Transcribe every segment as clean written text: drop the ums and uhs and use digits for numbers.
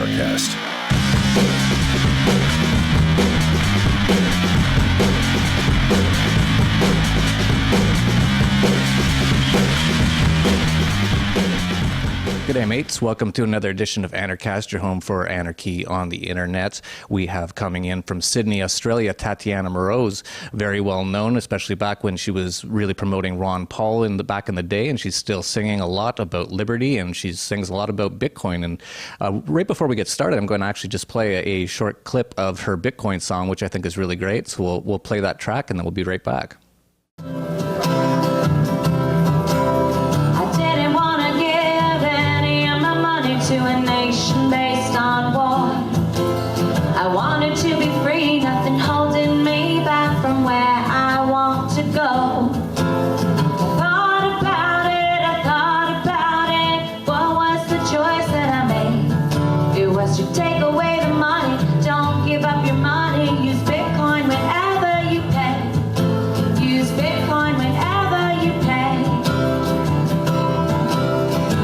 Anarchast. G'day mates, welcome to another edition of Anarchast, your home for anarchy on the internet. We have coming in from Sydney, Australia, Tatiana Moroz, very well known, especially back when she was really promoting Ron Paul back in the day, and she's still singing a lot about liberty, and she sings a lot about Bitcoin. And right before we get started, I'm going to actually just play a short clip of her Bitcoin song, which I think is really great. So we'll play that track, and then we'll be right back. To a nation based on war, I wanted to be free, nothing holding me back from where I want to go. I thought about it, what was the choice that I made? It was to take away the money, don't give up your money, use Bitcoin whenever you pay, use Bitcoin whenever you pay.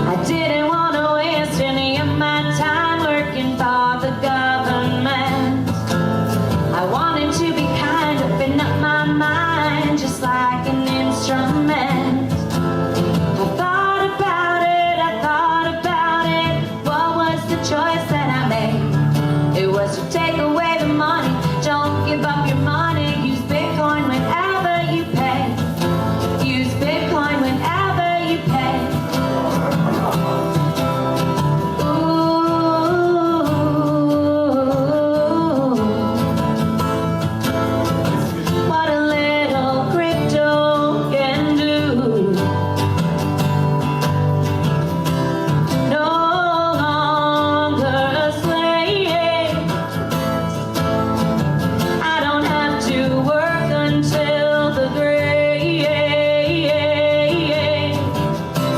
I didn't want to waste any of my time working for the government. I wanted to be kind, open up my mind just like an instrument. I thought about it, what was the choice that I made? It was to take away the money, don't give up your money, use Bitcoin whenever you pay, use Bitcoin whenever you pay. What a little crypto can do. No longer a slave. I don't have to work until the grave.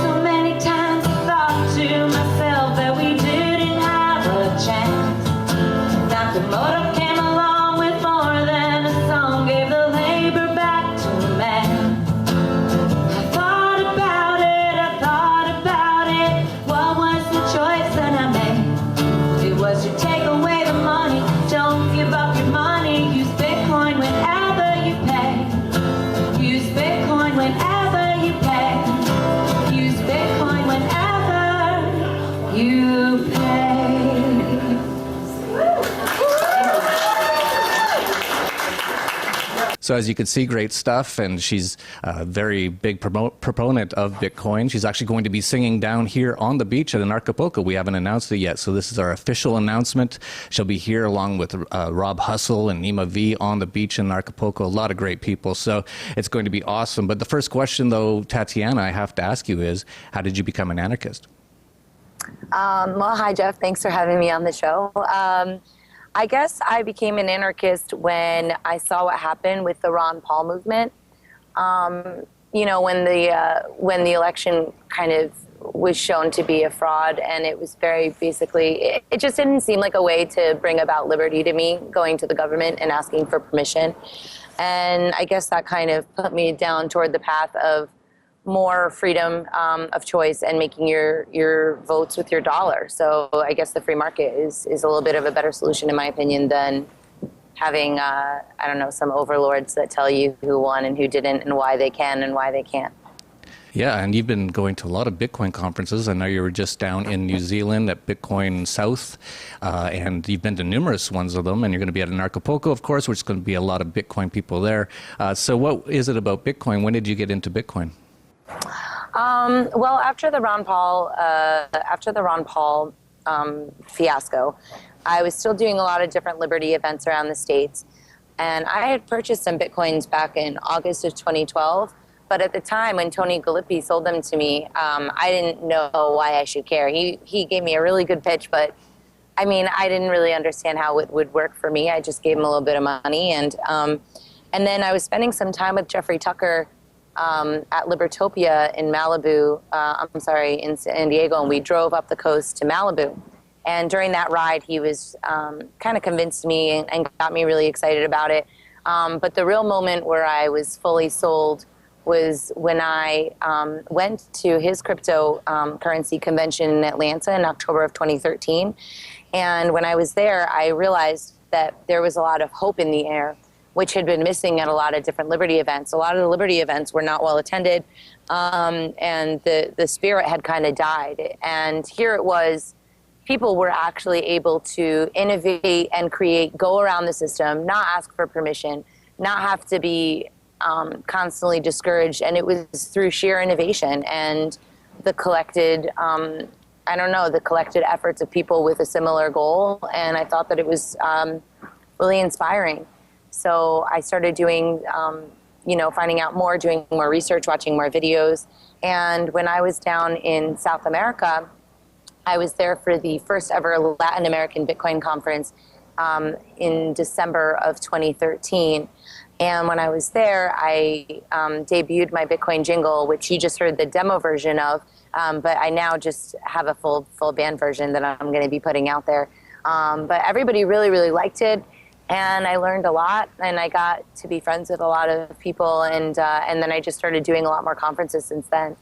So many times I thought to myself that we didn't have a chance. Nakamoto came along with more than a song, gave the labor back to man. I thought about it, what was the choice that I made? It was to take away the money, don't give up your money, use Bitcoin whenever you pay, use Bitcoin whenever you pay, use Bitcoin whenever you pay. So as you can see, great stuff, and she's a very big proponent of Bitcoin. She's actually going to be singing down here on the beach at Anarchapulco. We haven't announced it yet, so this is our official announcement. She'll be here along with Rob Hustle and Nima V on the beach in Anarchapulco. A lot of great people, so it's going to be awesome. But the first question, though, Tatiana, I have to ask you is, how did you become an anarchist? Well, hi, Jeff. Thanks for having me on the show. I guess I became an anarchist when I saw what happened with the Ron Paul movement. You know, when the election kind of was shown to be a fraud, and it was very basically, it just didn't seem like a way to bring about liberty to me, going to the government and asking for permission. And I guess that kind of put me down toward the path of more freedom of choice and making your votes with your dollar. So I guess the free market is a little bit of a better solution, in my opinion, than having, I don't know, some overlords that tell you who won and who didn't and why they can and why they can't. Yeah, and you've been going to a lot of Bitcoin conferences. I know you were just down in New Zealand at Bitcoin South, and you've been to numerous ones of them, and you're going to be at Anarchapulco, of course, which is going to be a lot of Bitcoin people there. So what is it about Bitcoin? When did you get into Bitcoin? Well, after the Ron Paul fiasco, I was still doing a lot of different liberty events around the States, and I had purchased some Bitcoins back in August of 2012. But at the time when Tony Galippi sold them to me, I didn't know why I should care. He gave me a really good pitch, but I mean, I didn't really understand how it would work for me. I just gave him a little bit of money, and then I was spending some time with Jeffrey Tucker at Libertopia in Malibu, in San Diego, and we drove up the coast to Malibu. And during that ride, he was kind of convinced me and got me really excited about it. But the real moment where I was fully sold was when I went to his crypto currency convention in Atlanta in October of 2013. And when I was there, I realized that there was a lot of hope in the air, which had been missing at a lot of different Liberty events. A lot of the Liberty events were not well attended, and the spirit had kind of died. And here it was, people were actually able to innovate and create, go around the system, not ask for permission, not have to be constantly discouraged. And it was through sheer innovation and the collected, the collected efforts of people with a similar goal. And I thought that it was really inspiring. So I started doing, finding out more, doing more research, watching more videos. And when I was down in South America, I was there for the first ever Latin American Bitcoin conference in December of 2013. And when I was there, I debuted my Bitcoin jingle, which you just heard the demo version of, but I now just have a full band version that I'm going to be putting out there. But everybody really, really liked it. And I learned a lot, and I got to be friends with a lot of people, and then I just started doing a lot more conferences since then.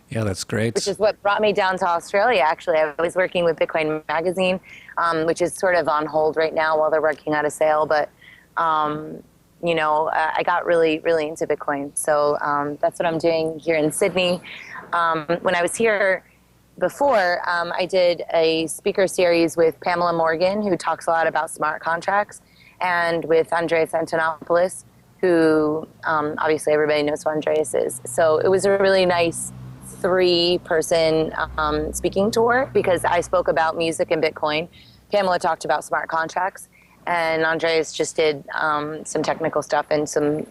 Yeah, that's great. Which is what brought me down to Australia, actually. I was working with Bitcoin Magazine, which is sort of on hold right now while they're working out a sale, but, I got really, really into Bitcoin. So that's what I'm doing here in Sydney. When I was here before, I did a speaker series with Pamela Morgan, who talks a lot about smart contracts, and with Andreas Antonopoulos, who obviously everybody knows who Andreas is. So it was a really nice 3-person speaking tour, because I spoke about music and Bitcoin. Pamela talked about smart contracts, and Andreas just did some technical stuff and some,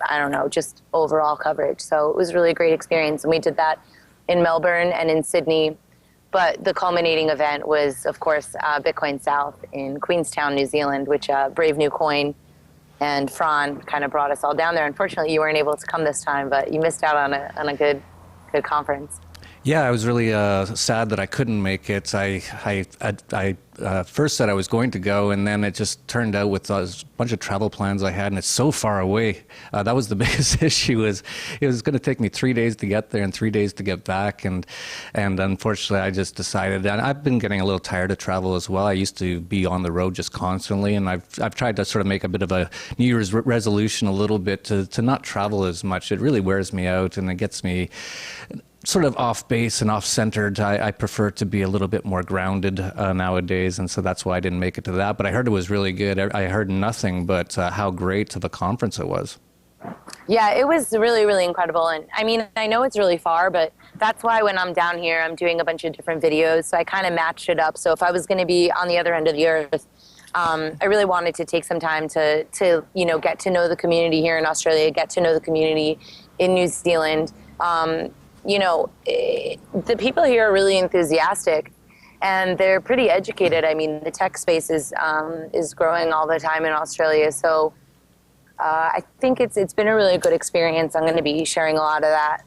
just overall coverage. So it was a really great experience. And we did that in Melbourne and in Sydney. But the culminating event was, of course, Bitcoin South in Queenstown, New Zealand, which Brave New Coin and Fran kind of brought us all down there. Unfortunately, you weren't able to come this time, but you missed out on a good conference. Yeah, I was really sad that I couldn't make it. I first said I was going to go, and then it just turned out with a bunch of travel plans I had, and it's so far away. That was the biggest issue. Is it was going to take me 3 days to get there and 3 days to get back, and unfortunately, I just decided. And I've been getting a little tired of travel as well. I used to be on the road just constantly, and I've tried to sort of make a bit of a New Year's resolution a little bit to not travel as much. It really wears me out, and it gets me sort of off base and off centered. I prefer to be a little bit more grounded nowadays, and so that's why I didn't make it to that. But I heard it was really good. I heard nothing but how great of a conference it was. Yeah, it was really, really incredible. And I mean, I know it's really far, but that's why when I'm down here, I'm doing a bunch of different videos. So I kind of matched it up. So if I was going to be on the other end of the earth, I really wanted to take some time to get to know the community here in Australia, get to know the community in New Zealand. The people here are really enthusiastic, and they're pretty educated. I mean, the tech space is growing all the time in Australia. So I think it's been a really good experience. I'm going to be sharing a lot of that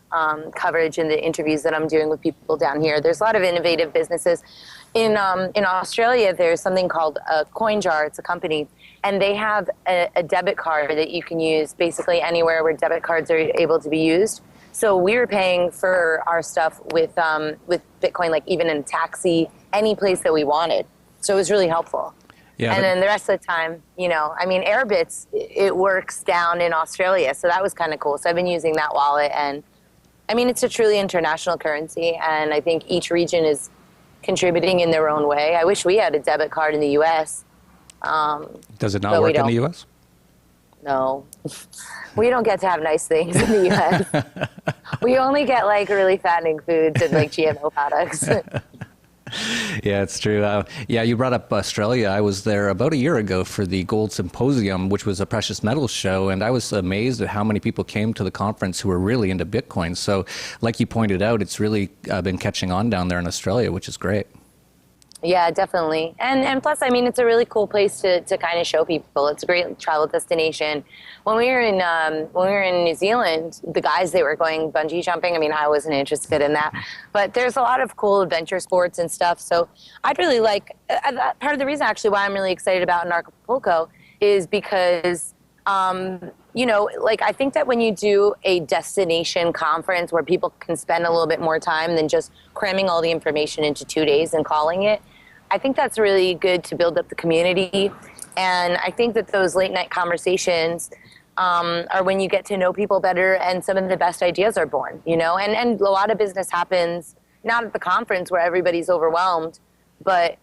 coverage in the interviews that I'm doing with people down here. There's a lot of innovative businesses. In Australia, there's something called Coinjar. It's a company, and they have a debit card that you can use basically anywhere where debit cards are able to be used. So we were paying for our stuff with Bitcoin, like even in a taxi, any place that we wanted. So it was really helpful. Yeah, and then the rest of the time, Airbitz, it works down in Australia. So that was kind of cool. So I've been using that wallet. And I mean, it's a truly international currency. And I think each region is contributing in their own way. I wish we had a debit card in the U.S. Does it not work in the U.S.? No. We don't get to have nice things in the U.S. We only get like really fattening foods and like GMO products. Yeah, it's true. You brought up Australia. I was there about a year ago for the Gold Symposium, which was a precious metals show, and I was amazed at how many people came to the conference who were really into Bitcoin. So like you pointed out, it's really been catching on down there in Australia, which is great. Yeah, definitely. And plus, I mean, it's a really cool place to kind of show people. It's a great travel destination. When we were in New Zealand, the guys, they were going bungee jumping. I mean, I wasn't interested in that. But there's a lot of cool adventure sports and stuff. So I'd really like, part of the reason actually why I'm really excited about Anarchapulco is because you know, like I think that when you do a destination conference where people can spend a little bit more time than just cramming all the information into 2 days and calling it, I think that's really good to build up the community. And I think that those late night conversations are when you get to know people better and some of the best ideas are born, you know, and a lot of business happens not at the conference where everybody's overwhelmed, but,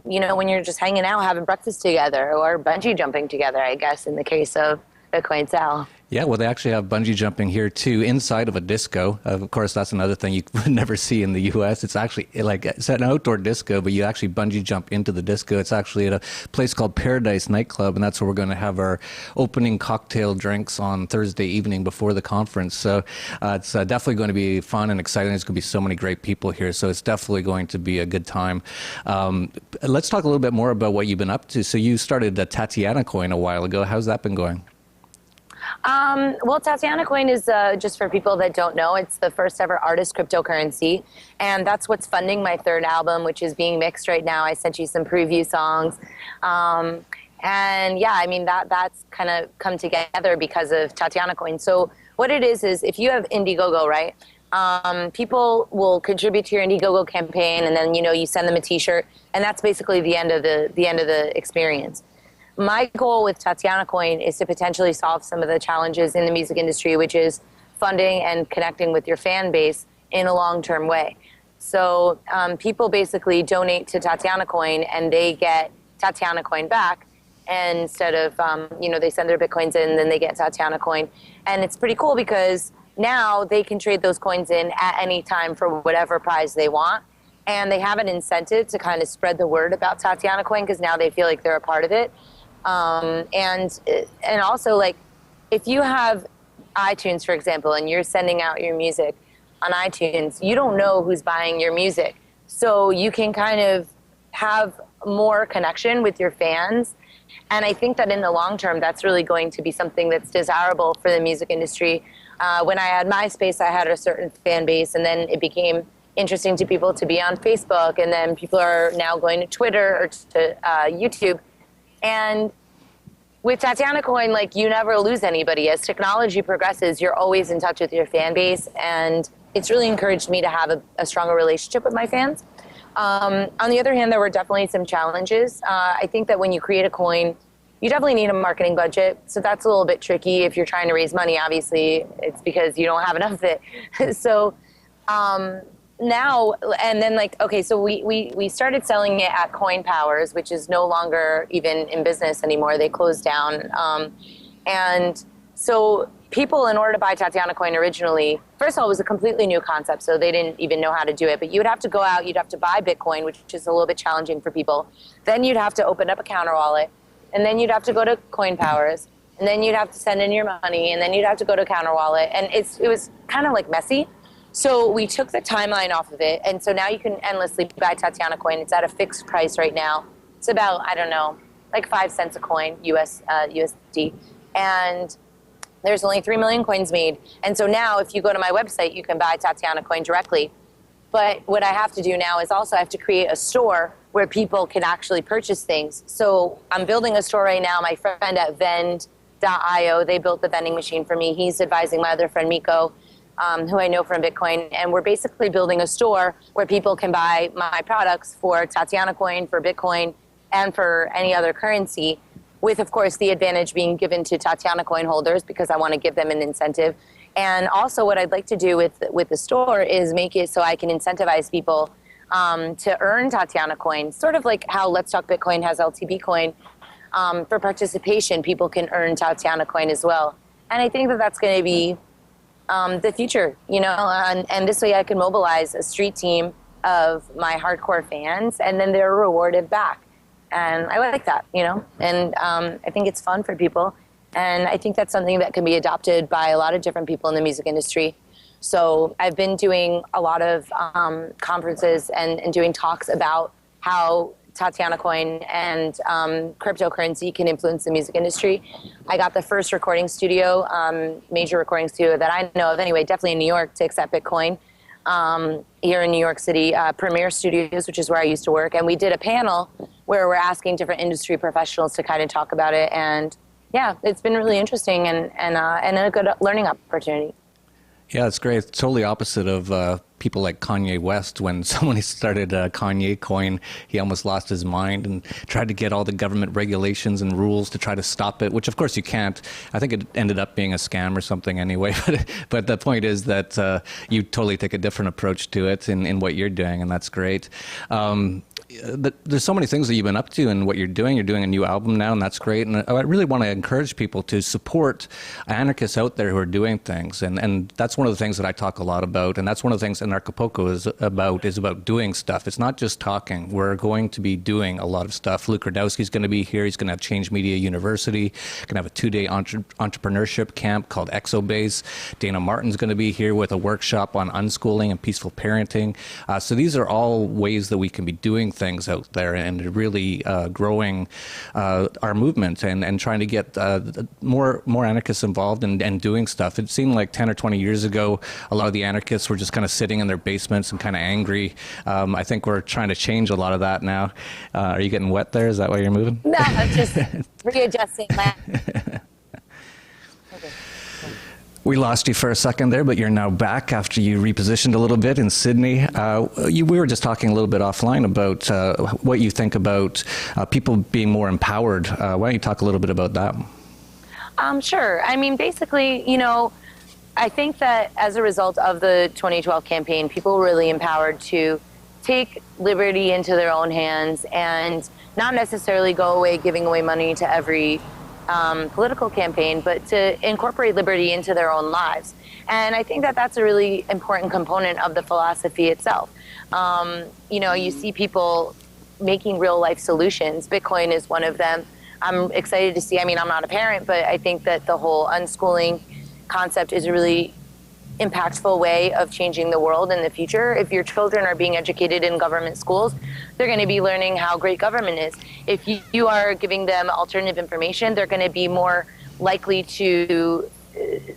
you know, when you're just hanging out, having breakfast together or bungee jumping together, I guess, in the case of Bitcoin Sal. Yeah, well, they actually have bungee jumping here too, inside of a disco. Of course, that's another thing you would never see in the U.S. It's actually like it's an outdoor disco, but you actually bungee jump into the disco. It's actually at a place called Paradise Nightclub, and that's where we're going to have our opening cocktail drinks on Thursday evening before the conference. So it's definitely going to be fun and exciting. There's going to be so many great people here, so it's definitely going to be a good time. Let's talk a little bit more about what you've been up to. So you started the Tatiana Coin a while ago. How's that been going? Well, Tatiana Coin is, just for people that don't know, it's the first ever artist cryptocurrency. And that's what's funding my third album, which is being mixed right now. I sent you some preview songs. And yeah, I mean, that's kind of come together because of Tatiana Coin. So what it is if you have Indiegogo, right? People will contribute to your Indiegogo campaign, and then, you know, you send them a t-shirt, and that's basically the end of the experience. My goal with Tatiana Coin is to potentially solve some of the challenges in the music industry, which is funding and connecting with your fan base in a long-term way. So people basically donate to Tatiana Coin and they get Tatiana Coin back. And instead of, you know, they send their Bitcoins in and then they get Tatiana Coin. And it's pretty cool because now they can trade those coins in at any time for whatever prize they want. And they have an incentive to kind of spread the word about Tatiana Coin because now they feel like they're a part of it. And also, like, if you have iTunes, for example, and you're sending out your music on iTunes, you don't know who's buying your music. So you can kind of have more connection with your fans. And I think that in the long term, that's really going to be something that's desirable for the music industry. When I had MySpace, I had a certain fan base, and then it became interesting to people to be on Facebook, and then people are now going to Twitter or to YouTube. And with Tatiana Coin, like, you never lose anybody. As technology progresses, you're always in touch with your fan base, and it's really encouraged me to have a stronger relationship with my fans. On the other hand, there were definitely some challenges. I think that when you create a coin, you definitely need a marketing budget, so that's a little bit tricky. If you're trying to raise money, obviously, it's because you don't have enough of it. So now, and then, like, okay, so we started selling it at Coin Powers, which is no longer even in business anymore. They closed down. And so people, in order to buy Tatiana Coin originally, first of all, it was a completely new concept, so they didn't even know how to do it. But you would have to go out, you'd have to buy Bitcoin, which is a little bit challenging for people. Then you'd have to open up a counter wallet, and then you'd have to go to Coin Powers, and then you'd have to send in your money, and then you'd have to go to counter wallet. And it was kind of like messy. So we took the timeline off of it, and so now you can endlessly buy Tatiana Coin. It's at a fixed price right now. It's about, I don't know, like 5 cents a coin, USD. And there's only 3 million coins made. And so now if you go to my website, you can buy Tatiana Coin directly. But what I have to do now is also I have to create a store where people can actually purchase things. So I'm building a store right now. My friend at vend.io, they built the vending machine for me. He's advising my other friend, Miko, who I know from Bitcoin, and we're basically building a store where people can buy my products for Tatiana Coin, for Bitcoin, and for any other currency, with, of course, the advantage being given to Tatiana Coin holders because I want to give them an incentive. And also what I'd like to do with the store is make it so I can incentivize people to earn Tatiana Coin, sort of like how Let's Talk Bitcoin has LTB Coin. For participation, people can earn Tatiana Coin as well. And I think that that's going to be the future, you know, and this way I can mobilize a street team of my hardcore fans, and then they're rewarded back. And I like that, you know, and I think it's fun for people. And I think that's something that can be adopted by a lot of different people in the music industry. So I've been doing a lot of conferences and doing talks about how Tatiana Coin and cryptocurrency can influence the music industry. I got the first recording studio, major recording studio that I know of anyway, definitely in New York, to accept Bitcoin. Here in New York City, Premier Studios, which is where I used to work. And we did a panel where we're asking different industry professionals to kind of talk about it. And yeah, it's been really interesting and a good learning opportunity. Yeah, it's great. It's totally opposite of people like Kanye West. When someone started Tatianacoin, he almost lost his mind and tried to get all the government regulations and rules to try to stop it, which of course you can't. I think it ended up being a scam or something anyway. But the point is that you totally take a different approach to it in what you're doing, and that's great. There's so many things that you've been up to and what you're doing. You're doing a new album now, and that's great. And I really want to encourage people to support anarchists out there who are doing things. And that's one of the things that I talk a lot about. And that's one of the things Anarchapulco is about doing stuff. It's not just talking. We're going to be doing a lot of stuff. Luke Rudkowski's going to be here. He's going to have Change Media University. Going to have a 2-day entrepreneurship camp called Exobase. Dana Martin's going to be here with a workshop on unschooling and peaceful parenting. So these are all ways that we can be doing things out there and really growing our movement and trying to get more anarchists involved and doing stuff. It seemed like 10 or 20 years ago, a lot of the anarchists were just kind of sitting in their basements and kind of angry. I think we're trying to change a lot of that now. Are you getting wet there? Is that why you're moving? No, I'm just readjusting. We lost you for a second there, but you're now back after you repositioned a little bit in Sydney. We were just talking a little bit offline about what you think about people being more empowered. Why don't you talk a little bit about that? Sure. I mean, basically, you know, I think that as a result of the 2012 campaign, people were really empowered to take liberty into their own hands and not necessarily go away giving away money to every political campaign, but to incorporate liberty into their own lives. And I think that that's a really important component of the philosophy itself. You know, you see people making real life solutions. Bitcoin is one of them. I'm excited to see, I mean, I'm not a parent, but I think that the whole unschooling concept is a really impactful way of changing the world in the future. If your children are being educated in government schools, they're going to be learning how great government is. If you are giving them alternative information, they're going to be more likely to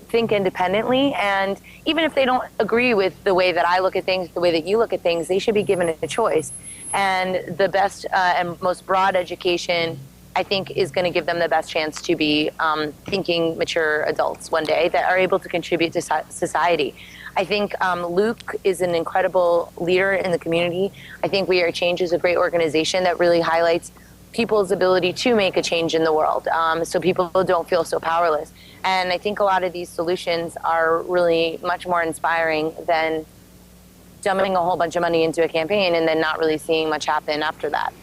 think independently. And even if they don't agree with the way that I look at things, the way that you look at things, they should be given a choice. And the best and most broad education, I think, is going to give them the best chance to be thinking, mature adults one day that are able to contribute to society. I think Luke is an incredible leader in the community. I think We Are Change is a great organization that really highlights people's ability to make a change in the world, so people don't feel so powerless. And I think a lot of these solutions are really much more inspiring than dumping a whole bunch of money into a campaign and then not really seeing much happen after that.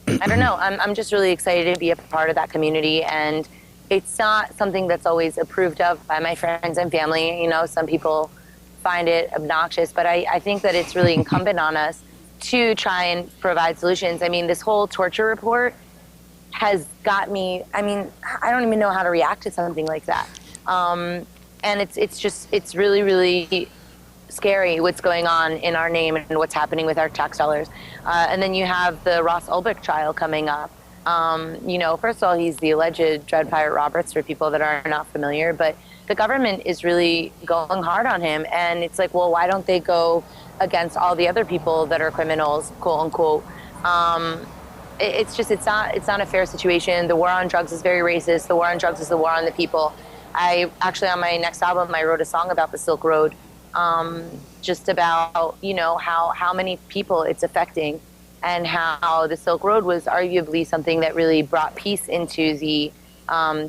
I don't know. I'm just really excited to be a part of that community, and it's not something that's always approved of by my friends and family. You know, some people find it obnoxious, but I think that it's really incumbent on us to try and provide solutions. I mean, this whole torture report has got me, I mean, I don't even know how to react to something like that. And it's really, really scary what's going on in our name and what's happening with our tax dollars. And then you have the Ross Ulbricht trial coming up. You know, first of all, he's the alleged Dread Pirate Roberts for people that are not familiar, but the government is really going hard on him. And it's like, well, why don't they go against all the other people that are criminals, quote unquote? It's not a fair situation. The war on drugs is very racist. The war on drugs is the war on the people. I actually, on my next album, I wrote a song about the Silk Road, just about, you know, how many people it's affecting and how the Silk Road was arguably something that really brought peace into the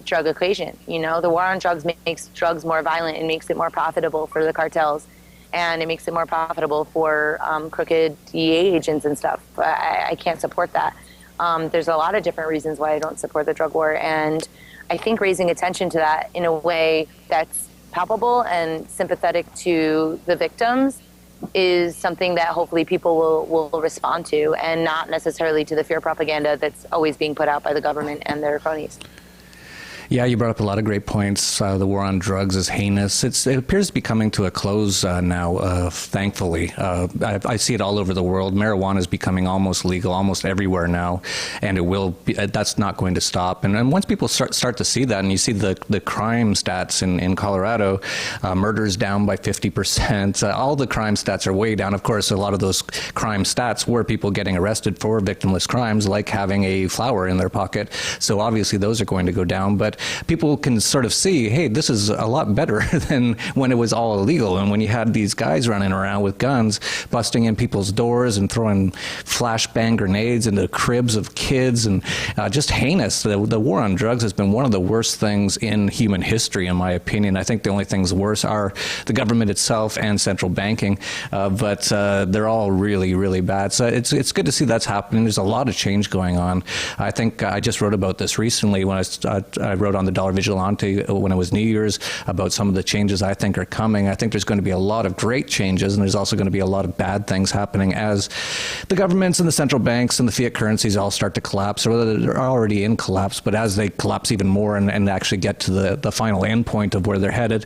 drug equation. You know, the war on drugs makes drugs more violent and makes it more profitable for the cartels, and it makes it more profitable for crooked DEA agents and stuff. I can't support that. There's a lot of different reasons why I don't support the drug war, and I think raising attention to that in a way that's palpable and sympathetic to the victims is something that hopefully people will respond to, and not necessarily to the fear propaganda that's always being put out by the government and their cronies. Yeah, you brought up a lot of great points. The war on drugs is heinous. It appears to be coming to a close now, thankfully. I see it all over the world. Marijuana is becoming almost legal almost everywhere now, and it will be, that's not going to stop. And once people start to see that, and you see the crime stats in Colorado, murders down by 50%. All the crime stats are way down. Of course, a lot of those crime stats were people getting arrested for victimless crimes, like having a flower in their pocket. So obviously those are going to go down. But people can sort of see, hey, this is a lot better than when it was all illegal and when you had these guys running around with guns, busting in people's doors and throwing flashbang grenades into cribs of kids, and just heinous. The war on drugs has been one of the worst things in human history, in my opinion. I think the only things worse are the government itself and central banking, but they're all really, really bad. So it's good to see that's happening. There's a lot of change going on. I think I just wrote about this recently when I wrote on the Dollar Vigilante when it was New Year's about some of the changes I think are coming. I think there's going to be a lot of great changes, and there's also going to be a lot of bad things happening as the governments and the central banks and the fiat currencies all start to collapse, or they're already in collapse, but as they collapse even more and actually get to the final end point of where they're headed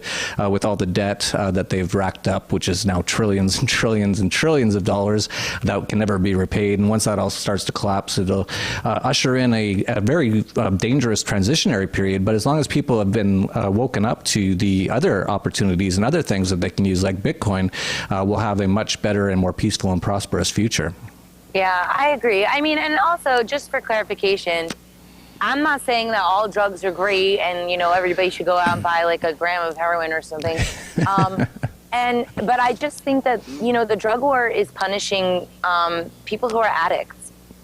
with all the debt that they've racked up, which is now trillions and trillions and trillions of dollars that can never be repaid. And once that all starts to collapse, it'll usher in a very dangerous transitionary period. But as long as people have been woken up to the other opportunities and other things that they can use, like Bitcoin, we'll have a much better and more peaceful and prosperous future. Yeah, I agree. I mean, and also, just for clarification, I'm not saying that all drugs are great and, everybody should go out and buy like a gram of heroin or something. But I just think that, the drug war is punishing people who are addicts.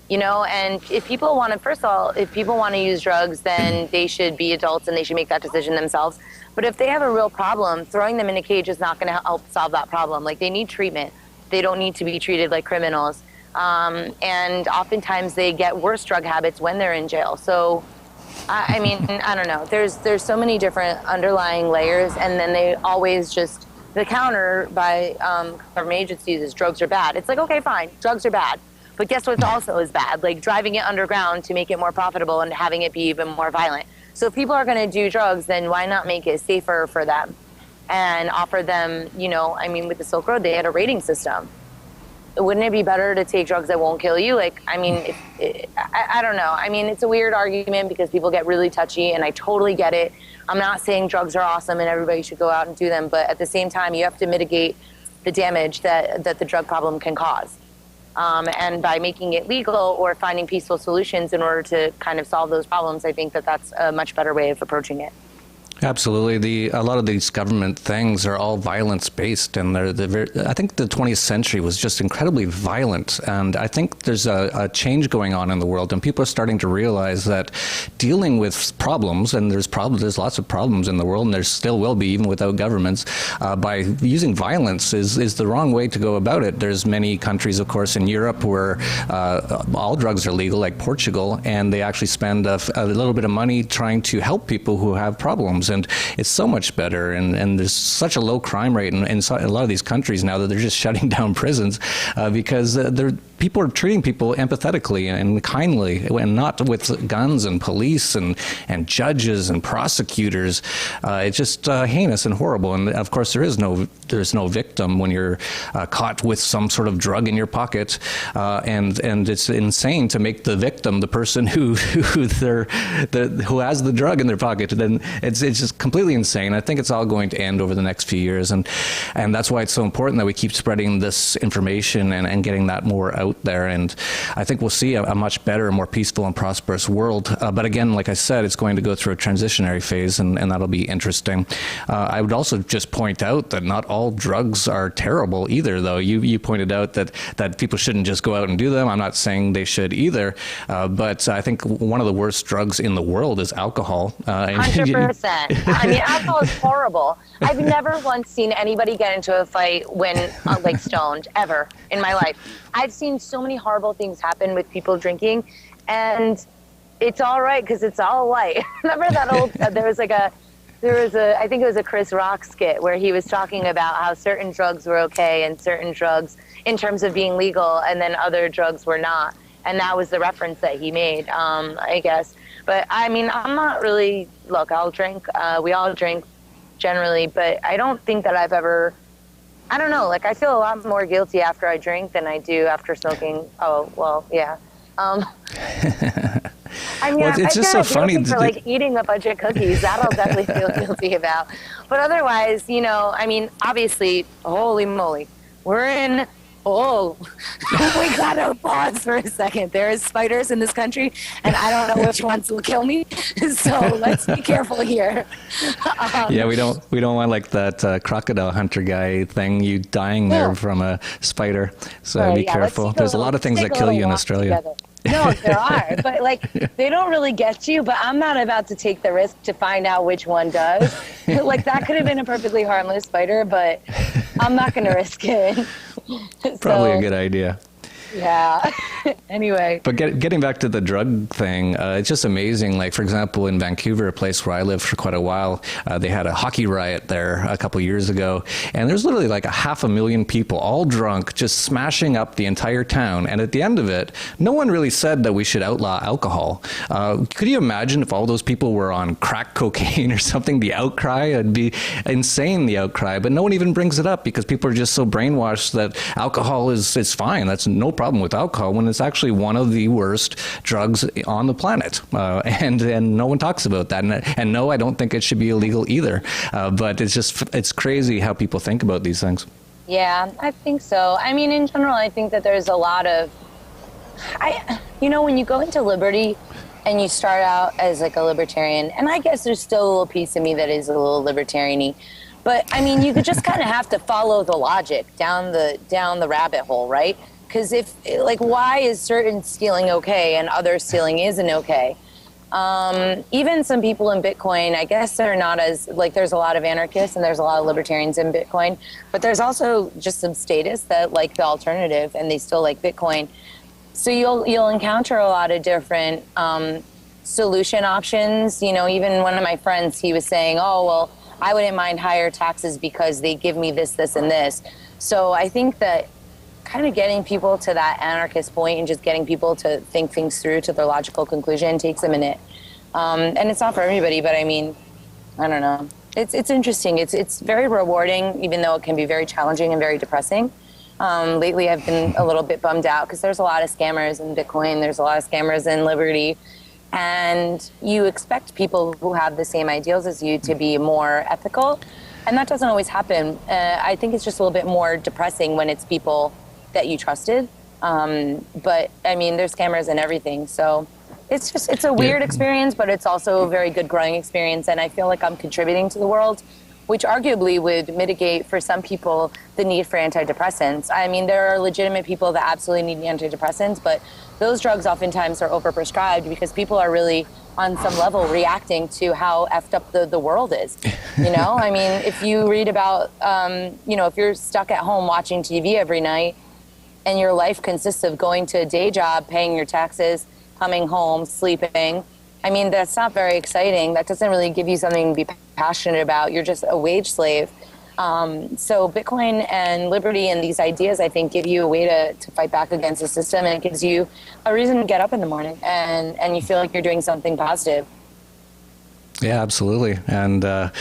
And if people want to, first of all, if people want to use drugs, then they should be adults and they should make that decision themselves. But if they have a real problem, throwing them in a cage is not going to help solve that problem. Like, they need treatment. They don't need to be treated like criminals. And oftentimes they get worse drug habits when they're in jail. So, I mean, I don't know. There's so many different underlying layers, and then they always just, the counter by government agencies is drugs are bad. It's like, okay, fine, drugs are bad. But guess what also is bad? Like driving it underground to make it more profitable and having it be even more violent. So if people are going to do drugs, then why not make it safer for them and offer them, with the Silk Road, they had a rating system. Wouldn't it be better to take drugs that won't kill you? Like, I mean, I don't know. I mean, it's a weird argument because people get really touchy, and I totally get it. I'm not saying drugs are awesome and everybody should go out and do them, but at the same time, you have to mitigate the damage that the drug problem can cause. And by making it legal or finding peaceful solutions in order to kind of solve those problems, I think that that's a much better way of approaching it. Absolutely. A lot of these government things are all violence-based, and I think the 20th century was just incredibly violent, and I think there's a change going on in the world, and people are starting to realize that dealing with problems, and there's lots of problems in the world, and there still will be even without governments, by using violence is the wrong way to go about it. There's many countries, of course, in Europe where all drugs are legal, like Portugal, and they actually spend a little bit of money trying to help people who have problems. And it's so much better, and there's such a low crime rate in a lot of these countries now that they're just shutting down prisons because people are treating people empathetically and kindly, and not with guns and police and judges and prosecutors. It's just heinous and horrible. And of course, there's no victim when you're caught with some sort of drug in your pocket, and it's insane to make the victim the person who has the drug in their pocket. Then it's just completely insane. I think it's all going to end over the next few years, and that's why it's so important that we keep spreading this information and getting that more out there. And I think we'll see a much better, more peaceful and prosperous world. But again, like I said, it's going to go through a transitionary phase, and that'll be interesting. I would also just point out that not all drugs are terrible either, though. You pointed out that people shouldn't just go out and do them. I'm not saying they should either, but I think one of the worst drugs in the world is alcohol. 100%. I mean, alcohol is horrible. I've never once seen anybody get into a fight when like stoned, ever in my life. I've seen so many horrible things happen with people drinking, and it's all right because it's all light. Remember that old? There was I think it was a Chris Rock skit where he was talking about how certain drugs were okay and certain drugs, in terms of being legal, and then other drugs were not. And that was the reference that he made, I guess. But I mean, I'm not really, look, I'll drink, we all drink generally, but I don't think that I've ever, I don't know, like I feel a lot more guilty after I drink than I do after smoking. Oh, well, yeah. I mean, well, it's just so funny for like eating a bunch of cookies. That'll definitely feel guilty about. But otherwise, you know, I mean, obviously, holy moly, we're in. Oh, we gotta pause for a second. There is spiders in this country, and I don't know which ones will kill me. So let's be careful here. Yeah, we don't want like that crocodile hunter guy thing. You dying there from a spider. So be careful. There's a lot of things that kill you in Australia. Together. No, there are, but like they don't really get you. But I'm not about to take the risk to find out which one does. Like that could have been a perfectly harmless spider, but I'm not going to risk it. Probably a good idea. Yeah. Anyway. But getting back to the drug thing, it's just amazing. Like, for example, in Vancouver, a place where I lived for quite a while, they had a hockey riot there a couple years ago. And there's literally like 500,000 people, all drunk, just smashing up the entire town. And at the end of it, no one really said that we should outlaw alcohol. Could you imagine if all those people were on crack cocaine or something? The outcry, it'd be insane, the outcry. But no one even brings it up because people are just so brainwashed that alcohol is fine. That's no problem with alcohol when it's actually one of the worst drugs on the planet. And no one talks about that. And no, I don't think it should be illegal either. But it's crazy how people think about these things. Yeah, I think so. I mean, in general, I think that there's a lot of, when you go into liberty and you start out as like a libertarian, and I guess there's still a little piece of me that is a little libertarian-y, but I mean, you could just kind of have to follow the logic down the rabbit hole, right? Because why is certain stealing okay and other stealing isn't okay? Even some people in Bitcoin, I guess they're not as, like, there's a lot of anarchists and there's a lot of libertarians in Bitcoin, but there's also just some statists that like the alternative and they still like Bitcoin. So you'll encounter a lot of different solution options. You know, even one of my friends, he was saying, oh, well, I wouldn't mind higher taxes because they give me this, this, and this. So I think that kind of getting people to that anarchist point and just getting people to think things through to their logical conclusion takes a minute. And it's not for everybody, but I mean, I don't know. It's interesting. It's very rewarding, even though it can be very challenging and very depressing. Lately, I've been a little bit bummed out because there's a lot of scammers in Bitcoin. There's a lot of scammers in Liberty. And you expect people who have the same ideals as you to be more ethical. And that doesn't always happen. I think it's just a little bit more depressing when it's people that you trusted. But I mean, there's scammers and everything. So it's a weird experience, but it's also a very good growing experience. And I feel like I'm contributing to the world, which arguably would mitigate for some people the need for antidepressants. I mean, there are legitimate people that absolutely need antidepressants, but those drugs oftentimes are overprescribed because people are really on some level reacting to how effed up the world is. You know, I mean, if you read about, if you're stuck at home watching TV every night, and your life consists of going to a day job, paying your taxes, coming home, sleeping. I mean, that's not very exciting. That doesn't really give you something to be passionate about. You're just a wage slave. So Bitcoin and liberty and these ideas, I think, give you a way to fight back against the system, and it gives you a reason to get up in the morning and you feel like you're doing something positive. Yeah, absolutely. And a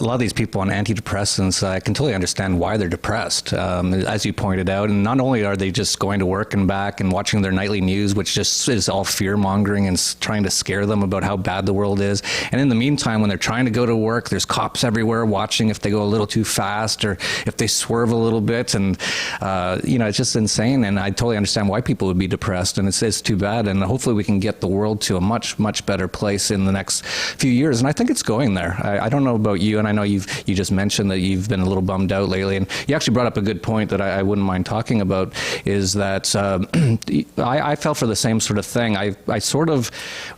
lot of these people on antidepressants, I can totally understand why they're depressed, as you pointed out. And not only are they just going to work and back and watching their nightly news, which just is all fear-mongering and trying to scare them about how bad the world is. And in the meantime, when they're trying to go to work, there's cops everywhere watching if they go a little too fast or if they swerve a little bit. And, it's just insane. And I totally understand why people would be depressed. And it's too bad. And hopefully we can get the world to a much, much better place in the next few years, and I think it's going there. I don't know about you, and I know you just mentioned that you've been a little bummed out lately, and you actually brought up a good point that I wouldn't mind talking about, is that I fell for the same sort of thing. I sort of,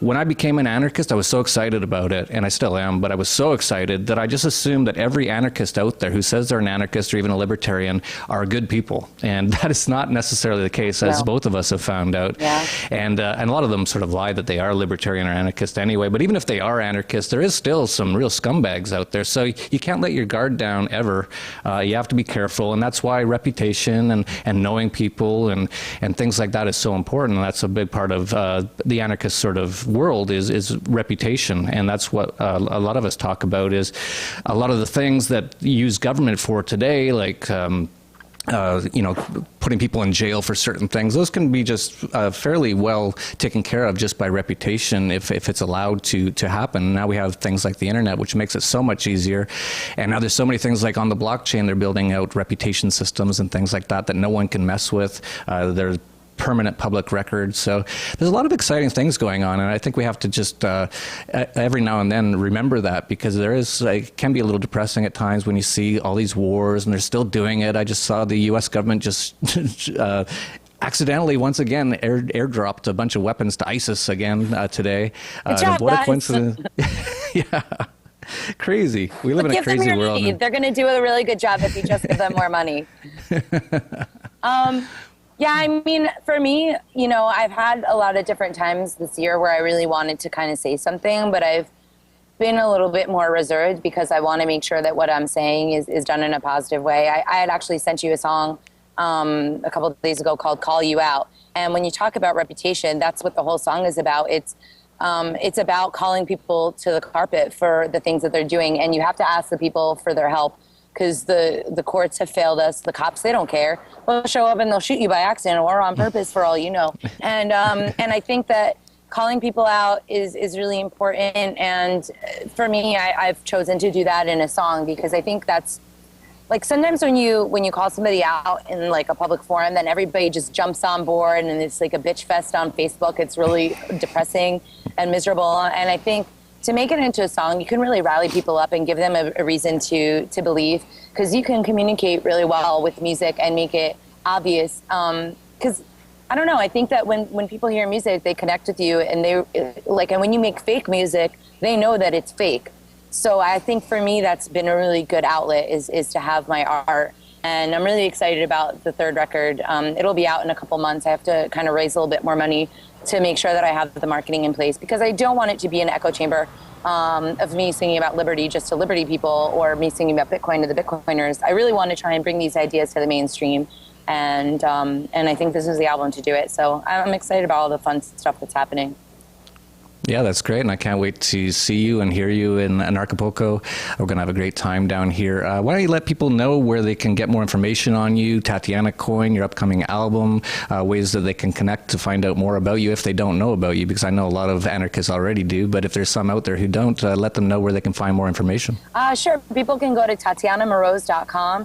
when I became an anarchist, I was so excited about it, and I still am, but I was so excited that I just assumed that every anarchist out there who says they're an anarchist or even a libertarian are good people, and that is not necessarily the case, as both of us have found out. Yeah. And a lot of them sort of lie that they are libertarian or anarchist anyway, but even if they are anarchists, there is still some real scumbags out there. So you can't let your guard down ever. You have to be careful, and that's why reputation and knowing people and things like that is so important. And that's a big part of the anarchist sort of world is reputation, and that's what a lot of us talk about. Is a lot of the things that you use government for today, like putting people in jail for certain things, those can be just fairly well taken care of just by reputation if it's allowed to happen. Now we have things like the internet, which makes it so much easier. And now there's so many things like on the blockchain, they're building out reputation systems and things like that no one can mess with. There's permanent public record. So there's a lot of exciting things going on, and I think we have to just every now and then remember that, because it can be a little depressing at times when you see all these wars and they're still doing it. I just saw the U.S. government just accidentally once again airdropped a bunch of weapons to ISIS again today. Good job, what guys. a coincidence. Yeah. Crazy. We live in a crazy world. They're going to do a really good job if you just give them more money. Yeah, I mean, for me, I've had a lot of different times this year where I really wanted to kind of say something, but I've been a little bit more reserved because I want to make sure that what I'm saying is done in a positive way. I had actually sent you a song a couple of days ago called Call You Out. And when you talk about reputation, that's what the whole song is about. It's about calling people to the carpet for the things that they're doing. And you have to ask the people for their help, because the courts have failed us. The cops, they don't care. They'll show up and they'll shoot you by accident or on purpose, for all you know. And I think that calling people out is really important. And for me, I've chosen to do that in a song, because I think that's, like, sometimes when you call somebody out in like a public forum, then everybody just jumps on board and it's like a bitch fest on Facebook. It's really depressing and miserable. And I think to make it into a song, you can really rally people up and give them a reason to believe, because you can communicate really well with music and make it obvious. Because I don't know, I think that when people hear music, they connect with you, and and when you make fake music, they know that it's fake. So I think for me, that's been a really good outlet is to have my art. And I'm really excited about the third record. It'll be out in a couple months. I have to kind of raise a little bit more money to make sure that I have the marketing in place, because I don't want it to be an echo chamber of me singing about liberty just to liberty people, or me singing about Bitcoin to the Bitcoiners. I really want to try and bring these ideas to the mainstream, and I think this is the album to do it. So I'm excited about all the fun stuff that's happening. Yeah, that's great, and I can't wait to see you and hear you in Anarchapulco. We're going to have a great time down here. Why don't you let people know where they can get more information on you, Tatiana Coin, your upcoming album, ways that they can connect to find out more about you if they don't know about you, because I know a lot of anarchists already do, but if there's some out there who don't, let them know where they can find more information. Sure. People can go to TatianaMoroz.com.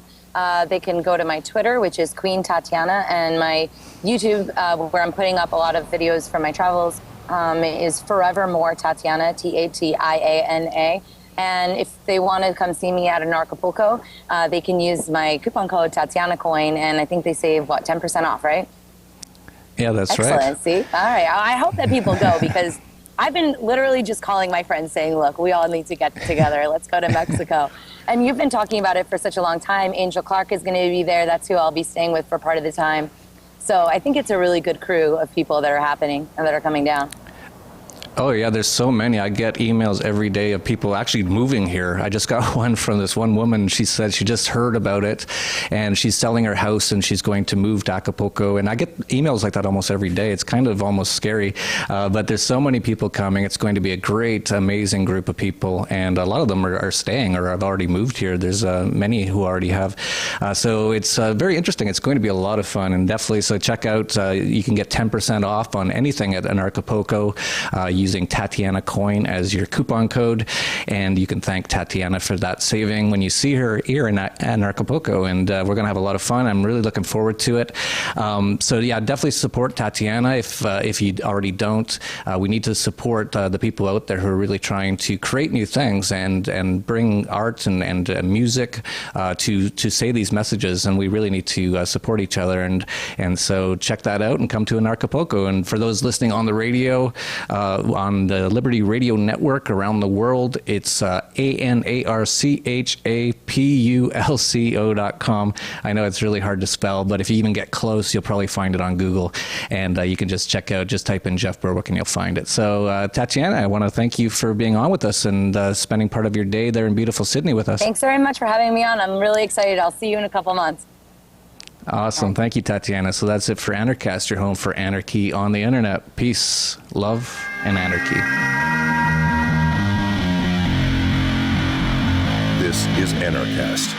They can go to my Twitter, which is Queen Tatiana, and my YouTube, where I'm putting up a lot of videos from my travels, is Forevermore Tatiana, Tatiana. And if they want to come see me at Anarchapulco, they can use my coupon code Tatianacoin, and I think they save, 10% off, right? Yeah, that's Excellent. right. See? All right. I hope that people go, because I've been literally just calling my friends saying, look, we all need to get together. Let's go to Mexico. And you've been talking about it for such a long time. Angel Clark is going to be there. That's who I'll be staying with for part of the time. So I think it's a really good crew of people that are happening and that are coming down. Oh, yeah, there's so many. I get emails every day of people actually moving here. I just got one from this one woman. She said she just heard about it, and she's selling her house, and she's going to move to Acapulco. And I get emails like that almost every day. It's kind of almost scary, but there's so many people coming. It's going to be a great, amazing group of people, and a lot of them are staying or have already moved here. There's many who already have. So it's very interesting. It's going to be a lot of fun, and definitely, so check out, you can get 10% off on anything at Anarchapulco using Tatiana Coin as your coupon code, and you can thank Tatiana for that saving when you see her here in Anarchapulco, and we're going to have a lot of fun. I'm really looking forward to it. So yeah, definitely support Tatiana if you already don't. We need to support the people out there who are really trying to create new things and bring art and music to say these messages, and we really need to support each other, and so check that out and come to Anarchapulco. And for those listening on the radio, on the Liberty Radio Network around the world. It's anarchapulco.com. I know it's really hard to spell, but if you even get close, you'll probably find it on Google. And you can just check out, just type in Jeff Berwick and you'll find it. So Tatiana, I want to thank you for being on with us and spending part of your day there in beautiful Sydney with us. Thanks very much for having me on. I'm really excited. I'll see you in a couple months. Awesome. Thank you, Tatiana. So that's it for Anarchast, your home for anarchy on the internet. Peace, love, and anarchy. This is Anarchast.